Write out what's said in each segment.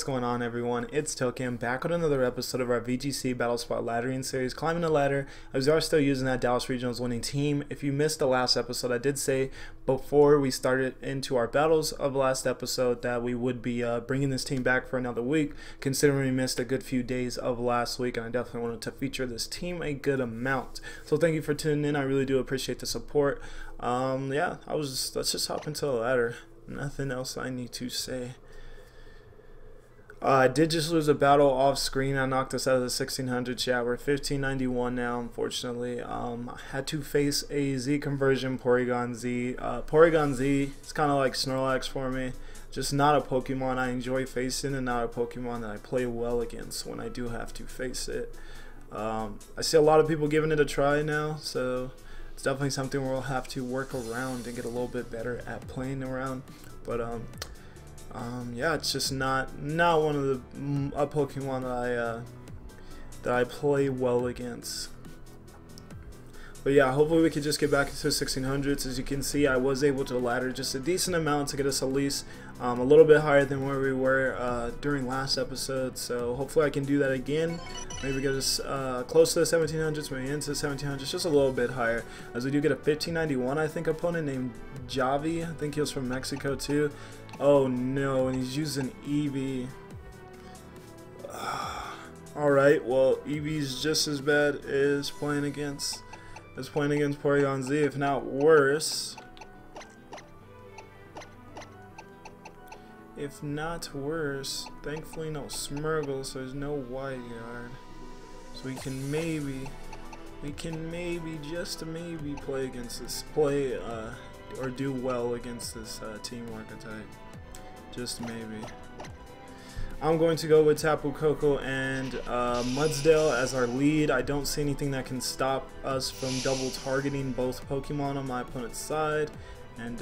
What's going on, everyone? It's Token back with another episode of our VGC Battle Spot Laddering series, Climbing the Ladder, as we are still using that Dallas Regionals winning team. If you missed the last episode, I did say before we started into our battles of last episode that we would be bringing this team back for another week, considering we missed a good few days of last week, and I definitely wanted to feature this team a good amount. So thank you for tuning in. I really do appreciate the support. Yeah, let's just hop into the ladder. Nothing else I need to say. I did just lose a battle off screen. I knocked us out of the 1600s. Yeah, we're 1591 now, unfortunately. I had to face a Z conversion Porygon Z. Porygon Z, it's kind of like Snorlax for me. Just not a Pokemon I enjoy facing, and not a Pokemon that I play well against when I do have to face it. I see a lot of people giving it a try now, so it's definitely something we'll have to work around and get a little bit better at playing around. But yeah, it's just not one of the Pokemon that I play well against. But yeah, hopefully we could just get back into the 1600s. As you can see, I was able to ladder just a decent amount to get us at least a little bit higher than where we were during last episode. So hopefully I can do that again. Maybe get us close to the 1700s, maybe into the 1700s, just a little bit higher. As we do get a 1591, I think, opponent named Javi. I think he was from Mexico too. Oh no, and he's using Eevee. Alright, well, Eevee's just as bad as playing against Porygon Z, if not worse. If not worse. Thankfully no Smurgle, so there's no wide guard. So we can maybe just maybe play against this, or do well against this team archetype. Just maybe. I'm going to go with Tapu Koko and Mudsdale as our lead. I don't see anything that can stop us from double targeting both Pokemon on my opponent's side. And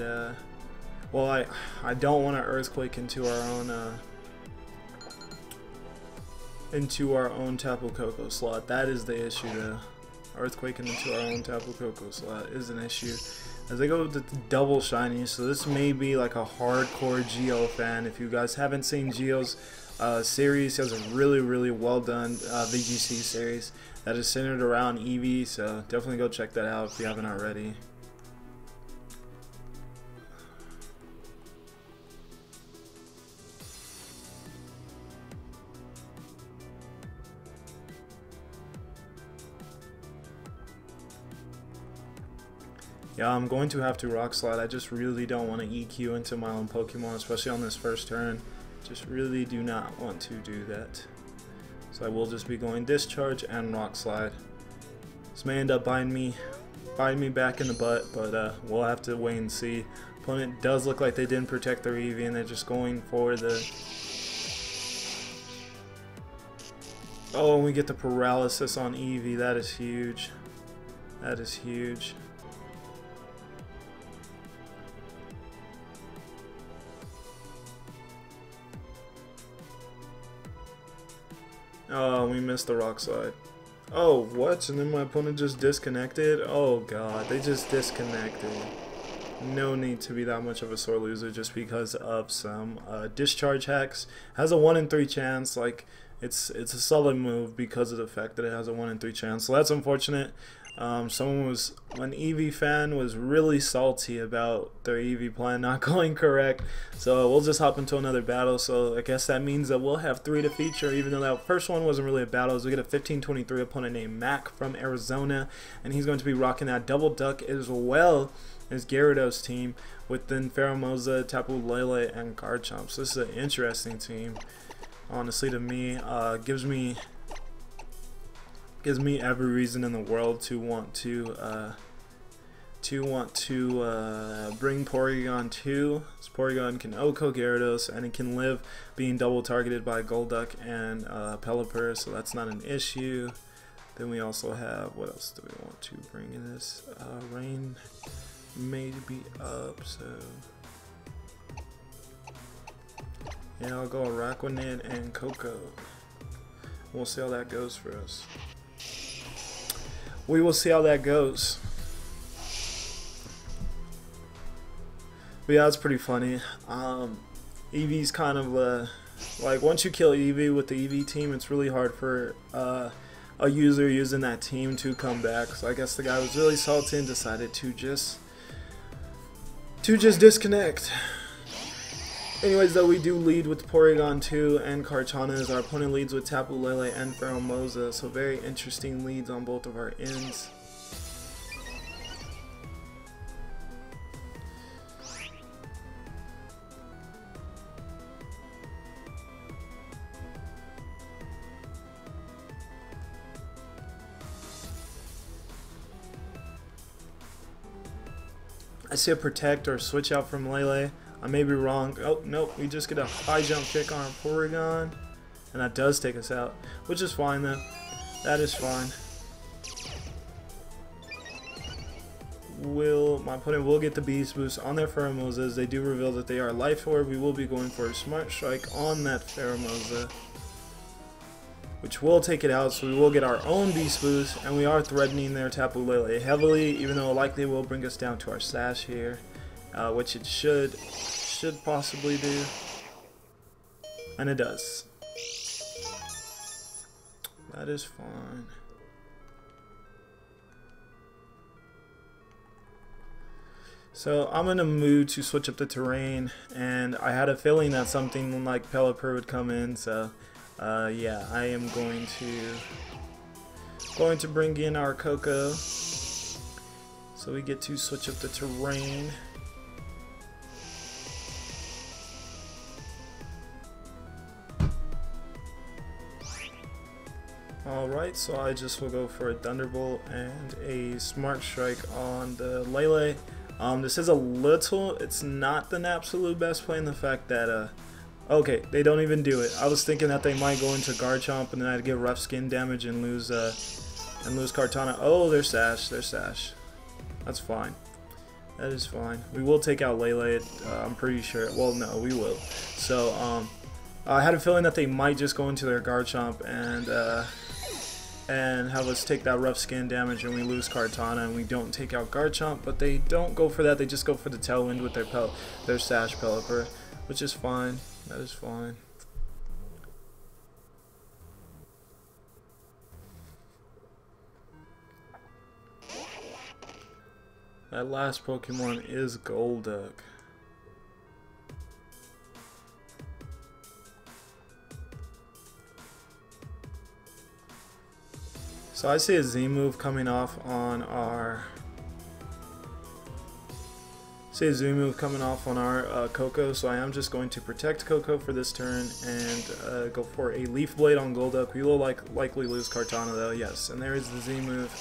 well, I don't want to Earthquake into our own Tapu Koko slot. That is the issue though. Earthquaking into our own Tapu Koko slot is an issue. As I go with the double shiny, so this may be like a hardcore Geo fan. If you guys haven't seen Geo's series, he has a really well done VGC series that is centered around Eevee, so definitely go check that out if you haven't already. Yeah, I'm going to have to Rock Slide. I just really don't want to EQ into my own Pokemon, especially on this first turn. Just really do not want to do that. So I will just be going Discharge and Rock Slide. This may end up biting me back in the butt, but we'll have to wait and see. Opponent does look like they didn't protect their Eevee, and they're just going for the... Oh, and we get the paralysis on Eevee. That is huge. That is huge. Oh, we missed the Rock Slide. Oh, what? And then my opponent just disconnected? Oh god, they just disconnected. No need to be that much of a sore loser just because of some discharge hacks. Has a 1 in 3 chance. Like, it's a solid move because of the fact that it has a 1 in 3 chance. So that's unfortunate. An Eevee fan was really salty about their Eevee plan not going correct. So we'll just hop into another battle. So I guess that means that we'll have 3 to feature, even though that first one wasn't really a battle. As we get a 1523 opponent named Mac from Arizona, and he's going to be rocking that Double Duck as well as Gyarados team with then Pheromosa, Tapu Lele, and Garchomp. So this is an interesting team, honestly, to me. Gives me every reason in the world to want to bring Porygon 2. This Porygon can OHKO Gyarados, and it can live being double targeted by Golduck and Pelipper, so that's not an issue. Then we also have, what else do we want to bring in this? Rain may be up, so yeah, I'll go Araquanid and Coco. We'll see how that goes for us. We will see how that goes. But yeah, it's pretty funny. Eevee's kind of Like once you kill Eevee with the Eevee team, it's really hard for a user using that team to come back. So I guess the guy was really salty and decided to just disconnect. Anyways, though, we do lead with Porygon 2 and Kartana, as our opponent leads with Tapu Lele and Pheromosa, so very interesting leads on both of our ends. I see a Protect or Switch out from Lele. I may be wrong. Oh, nope. We just get a high jump kick on our Porygon. And that does take us out. Which is fine, though. That is fine. My opponent will get the Beast Boost on their Pheromosa. As they do reveal that they are Life Orb, we will be going for a Smart Strike on that Pheromosa, which will take it out, so we will get our own Beast Boost, and we are threatening their Tapu Lele heavily, even though it likely will bring us down to our Sash here, which it should possibly do, and it does. That is fine. So I'm in a mood to switch up the terrain, and I had a feeling that something like Pelipper would come in, so yeah, I am going to bring in our Coco, so we get to switch up the terrain. Alright, so I just will go for a Thunderbolt and a Smart Strike on the Lele. This is it's not the absolute best play in the fact that, okay, they don't even do it. I was thinking that they might go into Garchomp and then I'd get rough skin damage and lose Kartana. Oh, there's Sash. That's fine. That is fine. We will take out Lele, I'm pretty sure. Well, no, we will. So, I had a feeling that they might just go into their Garchomp and have us take that rough skin damage and we lose Kartana and we don't take out Garchomp, but they don't go for that. They just go for the Tailwind with their Sash Pelipper, which is fine. That is fine. That last Pokemon is Golduck. So I see a Z move coming off on our Coco, so I am just going to protect Coco for this turn and go for a Leaf Blade on Golduck. We will likely lose Kartana though, yes, and there is the Z move.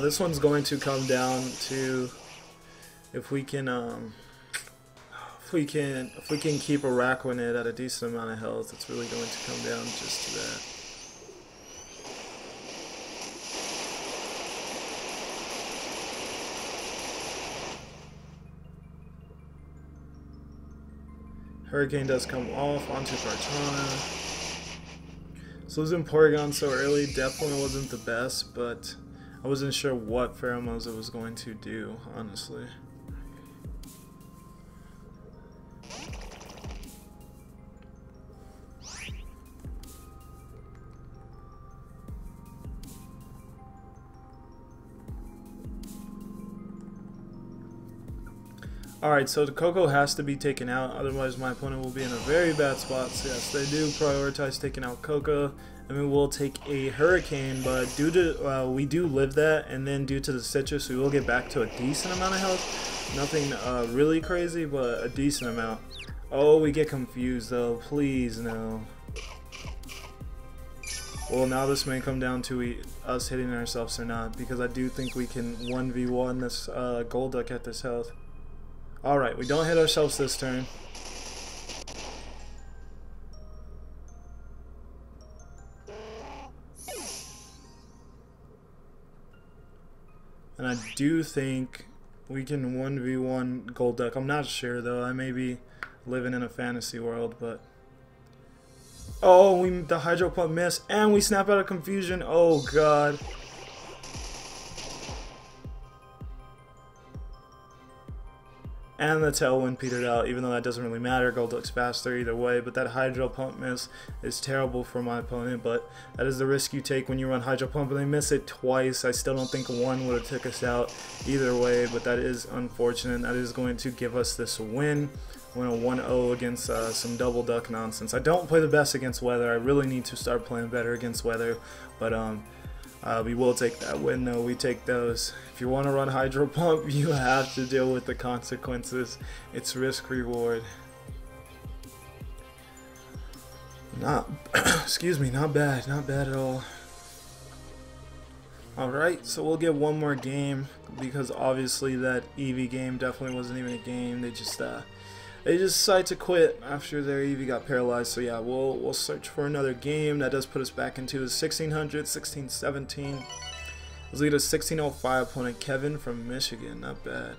This one's going to come down to if we can keep a Araquanid at a decent amount of health. It's really going to come down just to that. Hurricane does come off onto Kartana. So losing Porygon so early definitely wasn't the best, but I wasn't sure what Pheromosa was going to do, honestly. Alright, so the Coco has to be taken out, otherwise my opponent will be in a very bad spot. So yes, they do prioritize taking out Coco, and we will take a Hurricane, but due to, we do live that, and then due to the Citrus, we will get back to a decent amount of health. Nothing really crazy, but a decent amount. Oh, we get confused though, please no. Well, now this may come down to us hitting ourselves or not, because I do think we can 1v1 this Golduck at this health. Alright, we don't hit ourselves this turn. And I do think we can 1v1 Golduck. I'm not sure though. I may be living in a fantasy world, but... Oh, the Hydro Pump missed, and we snap out of confusion. Oh god. and the tailwind petered out, even though that doesn't really matter. Gold looks faster either way, but that Hydro Pump miss is terrible for my opponent, but that is the risk you take when you run Hydro Pump, and they miss it twice. I still don't think one would have took us out either way, but that is unfortunate. That is going to give us this win. Win a 1-0 against some double duck nonsense. I don't play the best against weather. I really need to start playing better against weather, but we will take that win though. We take those. If you want to run Hydro Pump, you have to deal with the consequences. It's risk reward. Excuse me, not bad at all. Alright, so we'll get one more game, because obviously that Eevee game definitely wasn't even a game. They just decided to quit after their Eevee got paralyzed. So yeah, we'll search for another game. That does put us back into the 1600, 1617. Let's lead a 1605 opponent, Kevin from Michigan. Not bad.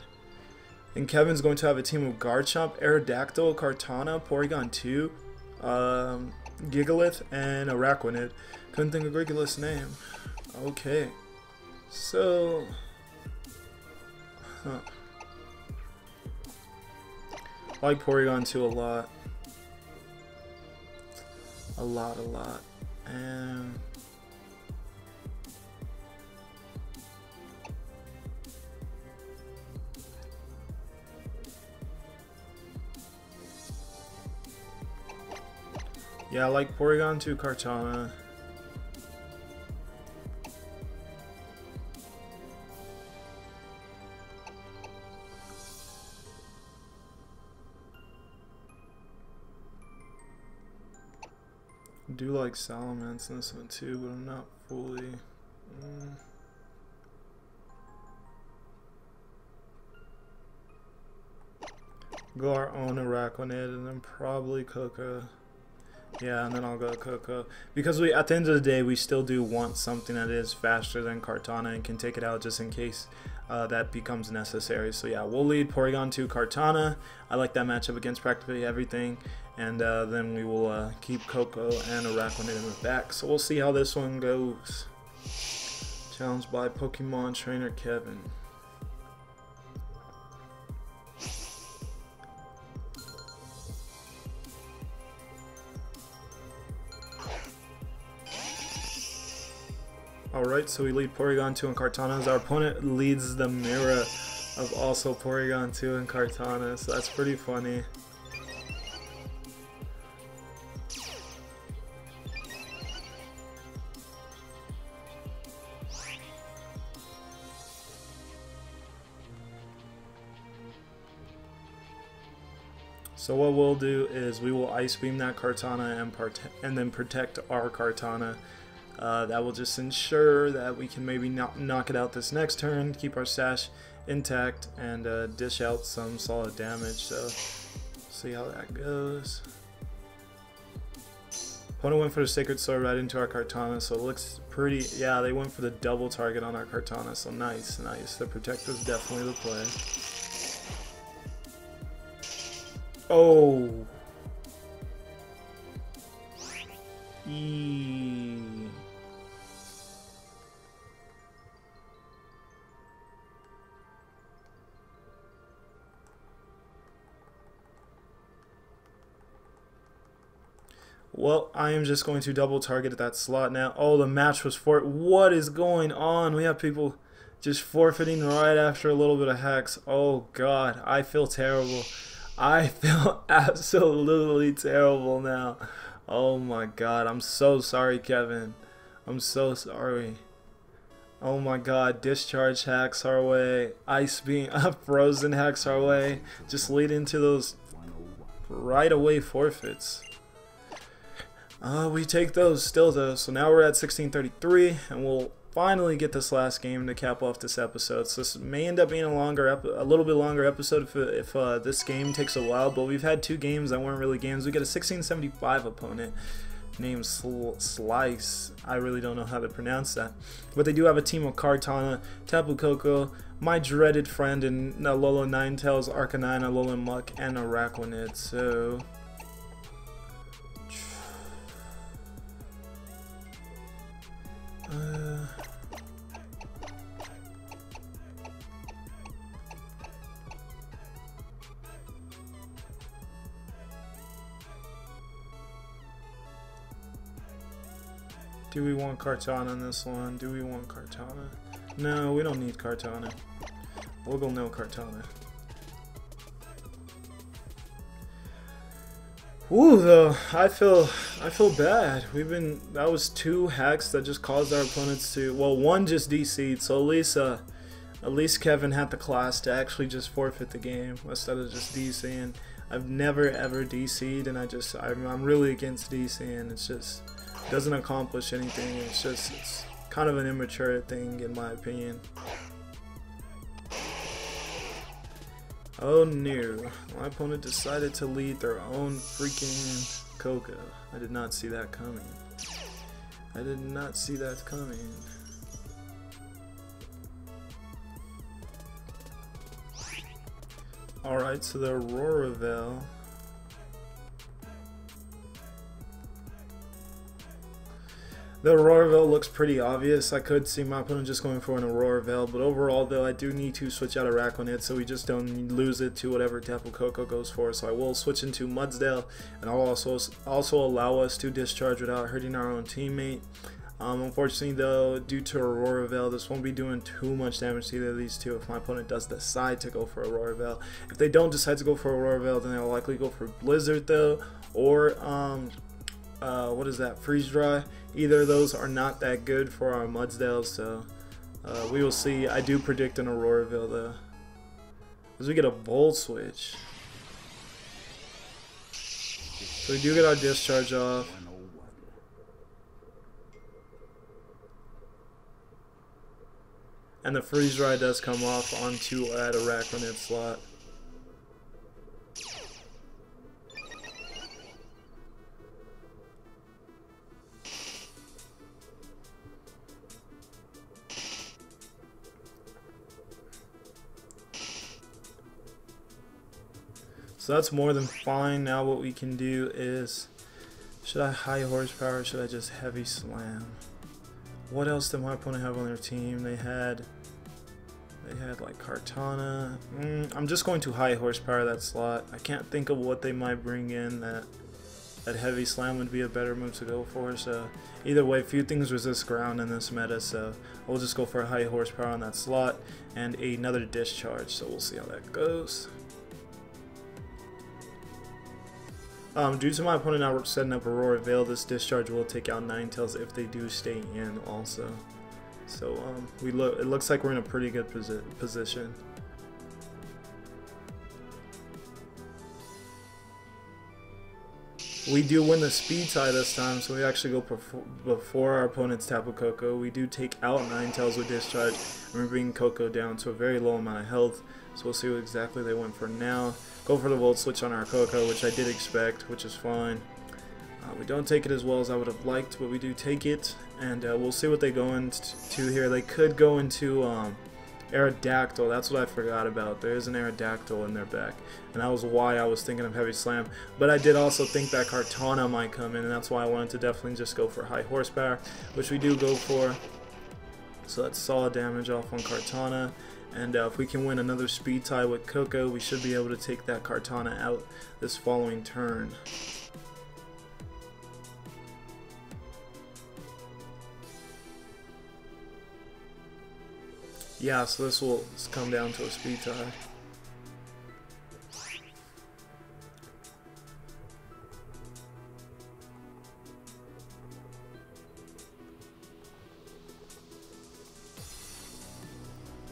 And Kevin's going to have a team of Garchomp, Aerodactyl, Kartana, Porygon 2, Gigalith, and Araquanid. Couldn't think of Gigalith's name. Okay. So... I like Porygon 2 a lot. A lot. And... yeah, I like Porygon 2 Kartana. I do like Salamence in this one too, but I'm not fully... Go our own Araquanid and then probably Coco. Yeah, and then I'll go Coco. Because we, at the end of the day, we still do want something that is faster than Kartana and can take it out just in case that becomes necessary. So yeah, we'll lead Porygon 2 Kartana. I like that matchup against practically everything. And then we will keep Coco and Araquanid in the back. So we'll see how this one goes. Challenged by Pokemon Trainer Kevin. Alright, so we lead Porygon 2 and Kartana as our opponent leads the mirror of also Porygon 2 and Kartana, so that's pretty funny. So what we'll do is we will Ice Beam that Kartana and then protect our Kartana. That will just ensure that we can maybe knock it out this next turn, keep our stash intact, and dish out some solid damage. So, see how that goes. Opponent went for the Sacred Sword right into our Kartana, so it looks pretty... yeah, they went for the double target on our Kartana, so nice. The Protect was definitely the play. Oh! Well, I am just going to double target at that slot now. Oh, the match was for it. What is going on? We have people just forfeiting right after a little bit of hacks. Oh, God. I feel terrible. I feel absolutely terrible now. Oh, my God. I'm so sorry, Kevin. I'm so sorry. Oh, my God. Discharge hacks our way. Ice Beam, Frozen hacks our way. Just lead into those right away forfeits. We take those still though, so now we're at 1633, and we'll finally get this last game to cap off this episode. So this may end up being a little bit longer episode if this game takes a while, but we've had two games that weren't really games. We got a 1675 opponent named Slice. I really don't know how to pronounce that, but they do have a team of Kartana, Tapu Koko, my dreaded friend in Alola Ninetales, Arcanine, Alolan Muck, and Araquanid. So Do we want Kartana in this one? Do we want Kartana? No, we don't need Kartana. We'll go no Kartana. Ooh, though, I feel bad. That was 2 hacks that just caused our opponents to, well, 1 just DC'd, so at least Kevin had the class to actually just forfeit the game instead of just DCing. I've never ever DC'd, and I'm really against DCing. It's just doesn't accomplish anything. It's kind of an immature thing in my opinion. Oh no, my opponent decided to lead their own freaking Coco. I did not see that coming. I did not see that coming. Alright, so the Aurora Veil. The Aurora Veil looks pretty obvious. I could see my opponent just going for an Aurora Veil, but overall though I do need to switch out a Raconid so we just don't lose it to whatever Tapu Koko goes for. So I will switch into Mudsdale, and I'll also allow us to discharge without hurting our own teammate. Unfortunately though, due to Aurora Veil, this won't be doing too much damage to either of these two if my opponent does decide to go for Aurora Veil. If they don't decide to go for Aurora Veil, then they'll likely go for Blizzard though, or what is that, Freeze Dry. Either of those are not that good for our Mudsdale, so we will see. I do predict an Aurora Veil though, as we get a Volt Switch. So we do get our discharge off. And the Freeze Dry does come off onto at a Raconid slot. So that's more than fine. Now what we can do is, should I high horsepower or should I just heavy slam? What else did my opponent have on their team? They had like Kartana. I'm just going to high horsepower that slot. I can't think of what they might bring in that heavy slam would be a better move to go for. So either way, few things resist ground in this meta, so we'll just go for a high horsepower on that slot and another discharge. So we'll see how that goes. Due to my opponent now setting up Aurora Veil, this discharge will take out Ninetales if they do stay in also. So it looks like we're in a pretty good position. We do win the speed tie this time, so we actually go before our opponent's Tapu Koko. We do take out Ninetales with discharge, and we bring Koko down to a very low amount of health. So we'll see what exactly they went for now. Go for the Volt Switch on our Koko, which I did expect, which is fine. We don't take it as well as I would have liked, but we do take it, and we'll see what they go into here. They could go into Aerodactyl. That's what I forgot about. There is an Aerodactyl in their back, and that was why I was thinking of Heavy Slam. But I did also think that Kartana might come in, and that's why I wanted to definitely just go for high horsepower, which we do go for. So that's solid damage off on Kartana. And if we can win another speed tie with Koko, we should be able to take that Kartana out this following turn. Yeah, so this will come down to a speed tie.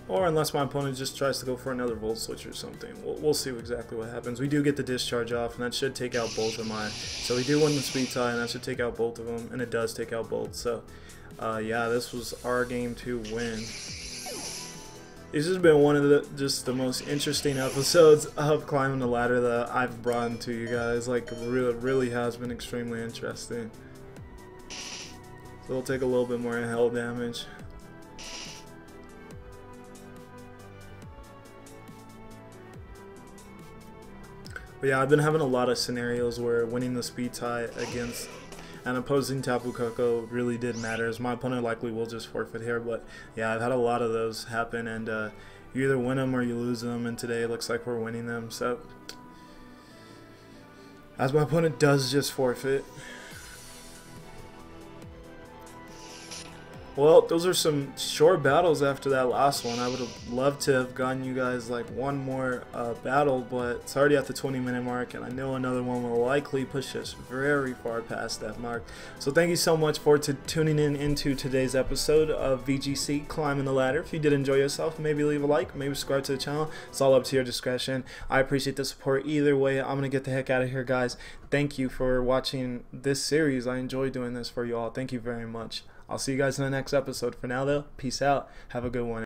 Or unless my opponent just tries to go for another Volt Switch or something. We'll see exactly what happens. We do get the discharge off, and that should take out both of mine. So we do win the speed tie, and that should take out both of them, and it does take out both. So, yeah, this was our game to win. This has been one of the most interesting episodes of Climbing the Ladder that I've brought into you guys. Like, really has been extremely interesting. So we'll take a little bit more hell damage. But yeah, I've been having a lot of scenarios where winning the speed tie against an opposing Tapu Koko really did matter, as my opponent likely will just forfeit here. But yeah, I've had a lot of those happen, and you either win them or you lose them, and today it looks like we're winning them. So as my opponent does just forfeit. Well, those are some short battles after that last one. I would have loved to have gotten you guys like one more battle, but it's already at the 20-minute mark, and I know another one will likely push us very far past that mark. So thank you so much for tuning in into today's episode of VGC Climbing the Ladder. If you did enjoy yourself, maybe leave a like, maybe subscribe to the channel. It's all up to your discretion. I appreciate the support either way. I'm gonna get the heck out of here, guys. Thank you for watching this series. I enjoy doing this for you all. Thank you very much. I'll see you guys in the next episode. For now, though, peace out. Have a good one.